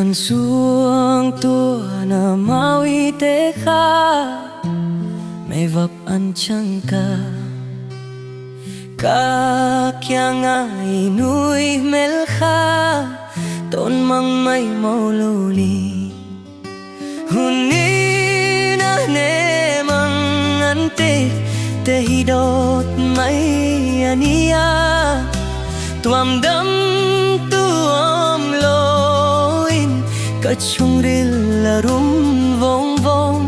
Hàn xuống tua na mau y tế kha mày vấp ăn chẳng cả kia ngài nuôi mel kha tôn mang mày mau lâu li huni na ne mang ante te hidot mày ania tuam dam tuam loin cả chung ril la rum vong vong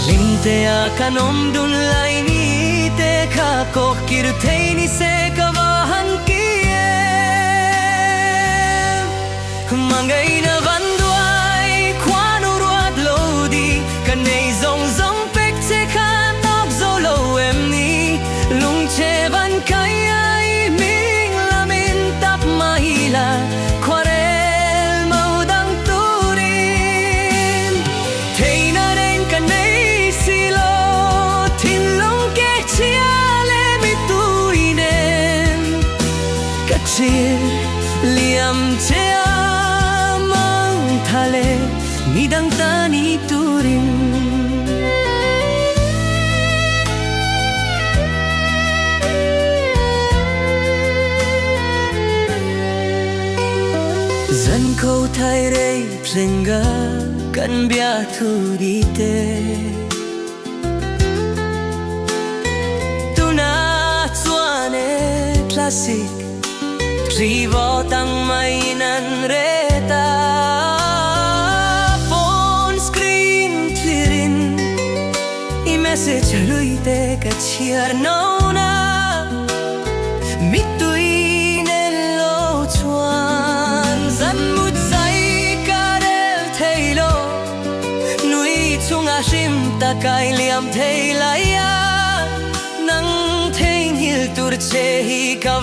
lim te a kanom dun lai ni te kha ko kir thei ni se ka vahan kie mangai na van duai kwanu ruat lo di kan nei zong zong pek che kha nok zo lo em ni lung che van kai ai ming la min tap mahila kwarel mau dang turin thei na ren kan nei silo thin long ke chia le mi tuinen ka chir liam che mang thale mi dang tani turin dân khâu thay đây plenga kan bia thu đi te tu na chuane classic rivo tang mai nan reta phone screen clearing i message lui te ka chiar no na mitui nello chuan zan mut sai ka del thailo nui chunga shim ta kai liam thei lai ya nang thei hil tur che hi ka